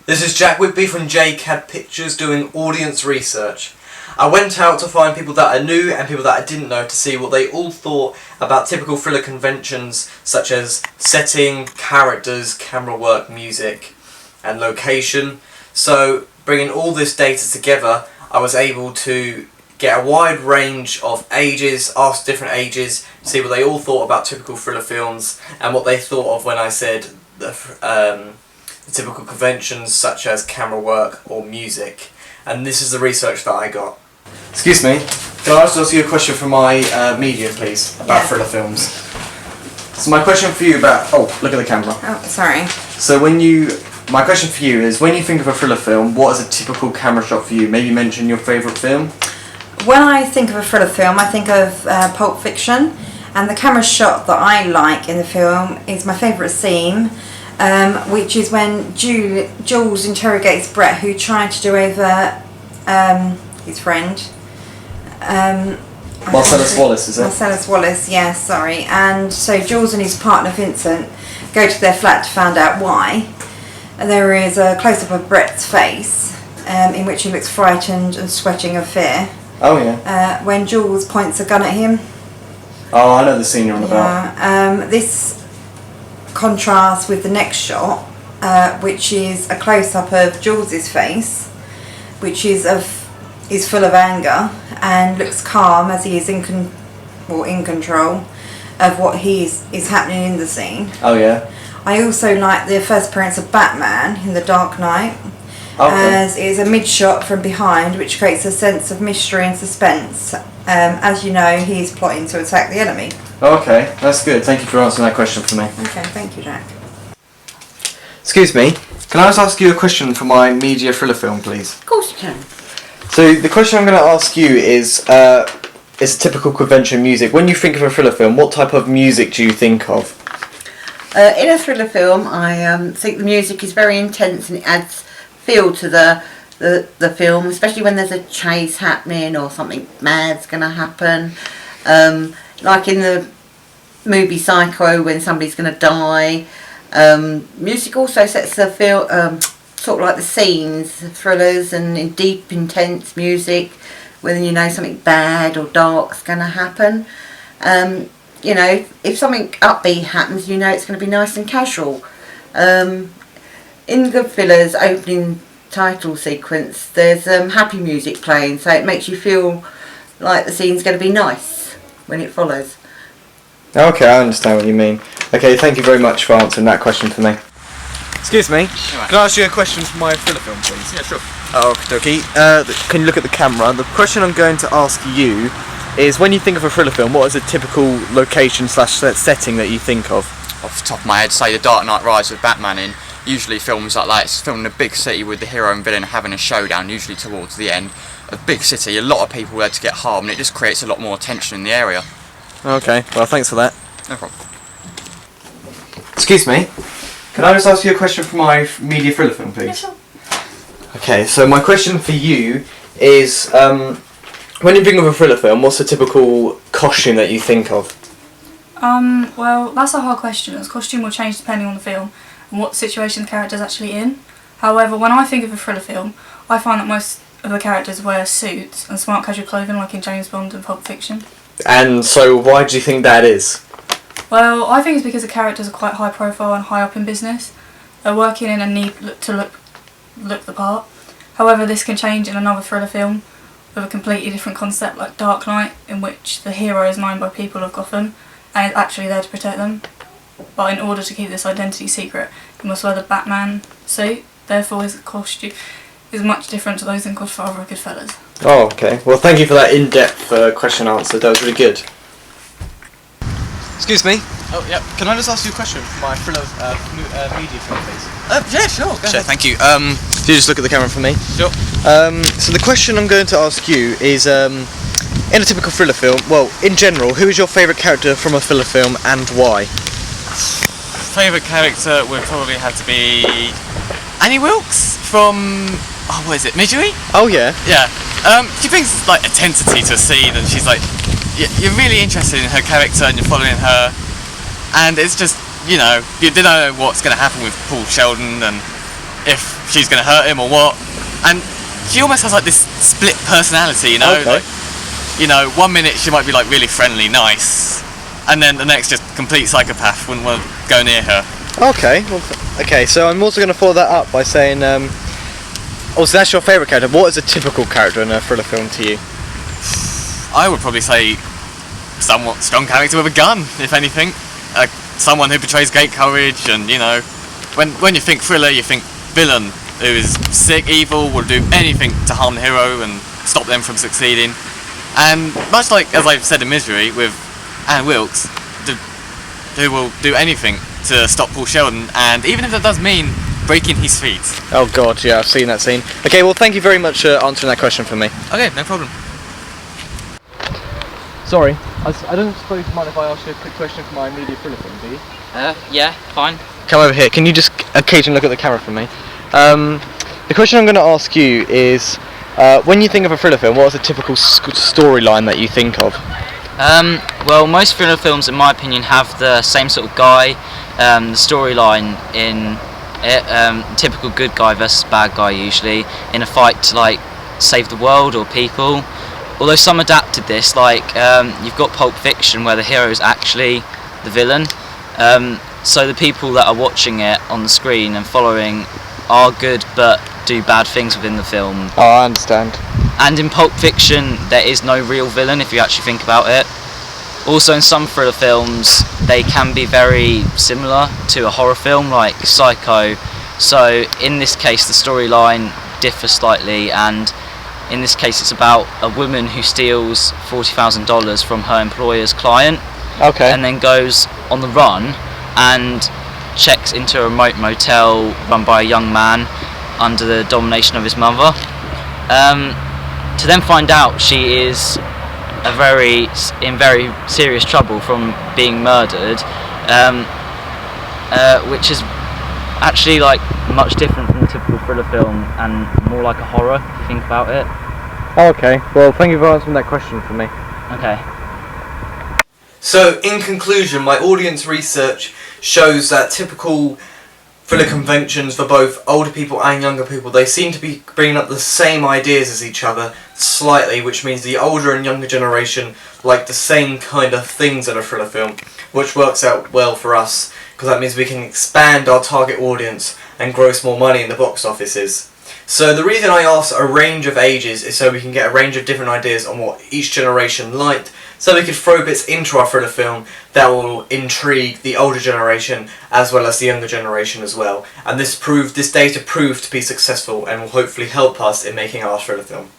This is Jack Whitby from JCAD Pictures doing audience research. I went out to find people that I knew and people that I didn't know to see what they all thought about typical thriller conventions such as setting, characters, camera work, music and location. So bringing all this data together, I was able to get a wide range of ages, ask different ages, see what they all thought about typical thriller films and what they thought of when I said the typical conventions such as camera work or music. And this is the research that I got. Excuse me, can I also ask you a question from my media please, about thriller films? So my question for you about, oh look at the camera. Oh, sorry. So my question for you is, when you think of a thriller film, what is a typical camera shot for you? Maybe mention your favourite film? When I think of a thriller film, I think of Pulp Fiction, and the camera shot that I like in the film is my favourite scene, which is when Jules interrogates Brett, who tried to do over his friend. Marcellus Wallace, is it? Marcellus Wallace, yeah, sorry. And so Jules and his partner Vincent go to their flat to find out why. And there is a close-up of Brett's face, in which he looks frightened and sweating of fear. Oh yeah. When Jules points a gun at him. Oh, I know the scene you're on about. This contrasts with the next shot, which is a close-up of Jules's face, which is full of anger and looks calm as he is in control of what is happening in the scene. Oh yeah. I also like the first appearance of Batman in The Dark Knight, as it is a mid-shot from behind, which creates a sense of mystery and suspense. As you know, he's plotting to attack the enemy. Okay, that's good. Thank you for answering that question for me. Okay, thank you, Jack. Excuse me, can I just ask you a question for my media thriller film, please? Of course you can. So the question I'm going to ask you is typical convention music. When you think of a thriller film, what type of music do you think of? In a thriller film, I think the music is very intense and it adds feel to the film, especially when there's a chase happening or something mad's going to happen. Like in the movie Psycho, when somebody's going to die. Music also sets the feel, sort of like the scenes, the thrillers, and in deep, intense music, when you know something bad or dark's going to happen. You know, if something upbeat happens, you know it's going to be nice and casual. In Goodfellas opening title sequence, there's happy music playing, so it makes you feel like the scene's going to be nice when it follows. Okay, I understand what you mean. Okay, thank you very much for answering that question for me. Excuse me, can I ask you a question for my thriller film, please? Yeah, sure. Okie dokie. Can you look at the camera? The question I'm going to ask you is, when you think of a thriller film, what is a typical location / setting that you think of? Off the top of my head, say The Dark Knight Rises with Batman in. Usually films like that, it's filmed in a big city with the hero and villain having a showdown, usually towards the end. A big city, a lot of people there to get harmed, and it just creates a lot more tension in the area. Okay, well thanks for that. No problem. Excuse me, can I just ask you a question for my media thriller film, please? Yeah, sure. Okay, so my question for you is, when you think of a thriller film, what's the typical costume that you think of? Well, that's a hard question, as costume will change depending on the film and what situation the character's actually in. However, when I think of a thriller film, I find that most of the characters wear suits and smart casual clothing like in James Bond and Pulp Fiction. And so why do you think that is? Well, I think it's because the characters are quite high profile and high up in business. They're working in and need to look the part. However, this can change in another thriller film with a completely different concept like Dark Knight, in which the hero is known by people of Gotham and is actually there to protect them. But in order to keep this identity secret, he must wear the Batman suit. Therefore, his costume is much different to those in Godfather or Goodfellas. Oh, okay. Well, thank you for that in-depth question answer. That was really good. Excuse me. Oh, yeah. Can I just ask you a question for my thriller media film, please? Yeah, sure. Go ahead. Thank you. Can you just look at the camera for me? Sure. So the question I'm going to ask you is, in a typical thriller film, well, in general, who is your favourite character from a thriller film and why? Favourite character would probably have to be Annie Wilkes from, what is it, Midway? Oh yeah. Yeah. She brings like intensity to a scene, and she's like, you're really interested in her character and you're following her, and it's just, you know, you don't know what's going to happen with Paul Sheldon, and if she's going to hurt him or what. And she almost has like this split personality, you know. Okay. Like, you know, 1 minute she might be like really friendly, nice, and then the next just complete psychopath, wouldn't want to go near her. Okay. Well, okay. So I'm also going to follow that up by saying, also that's your favourite character. What is a typical character in a thriller film to you? I would probably say somewhat strong character with a gun, if anything. Someone who portrays great courage, and you know, when you think thriller, you think villain who is sick, evil, will do anything to harm the hero and stop them from succeeding. And much like, as I've said in Misery, with Anne Wilkes, who will do anything to stop Paul Sheldon, and even if that does mean breaking his feet. Oh God, yeah, I've seen that scene. Okay, well, thank you very much for answering that question for me. Okay, no problem. Sorry, I don't suppose you mind if I ask you a quick question for my media thriller film, do you? Yeah, fine. Come over here. Can you just occasionally look at the camera for me? The question I'm going to ask you is, when you think of a thriller film, what is a typical storyline that you think of? Well, most thriller films, in my opinion, have the same sort of guy. The storyline in it, typical good guy versus bad guy, usually in a fight to like save the world or people. Although some adapted this, like you've got Pulp Fiction, where the hero is actually the villain. So the people that are watching it on the screen and following are good, but do bad things within the film. Oh, I understand. And in Pulp Fiction, there is no real villain if you actually think about it. Also, in some thriller films, they can be very similar to a horror film, like Psycho. So in this case, the storyline differs slightly, and in this case, it's about a woman who steals $40,000 from her employer's client, Okay. and then goes on the run and checks into a remote motel run by a young man under the domination of his mother, to then find out she is in very serious trouble from being murdered, which is actually like much different from the typical thriller film and more like a horror if you think about it. Okay. Well, thank you for answering that question for me. Okay. So, in conclusion, my audience research shows that typical thriller conventions for both older people and younger people, they seem to be bringing up the same ideas as each other slightly, which means the older and younger generation like the same kind of things in a thriller film, which works out well for us, because that means we can expand our target audience and gross more money in the box offices. So the reason I ask a range of ages is so we can get a range of different ideas on what each generation liked, so we could throw bits into our thriller film that will intrigue the older generation as well as the younger generation as well. And this data proved to be successful and will hopefully help us in making our thriller film.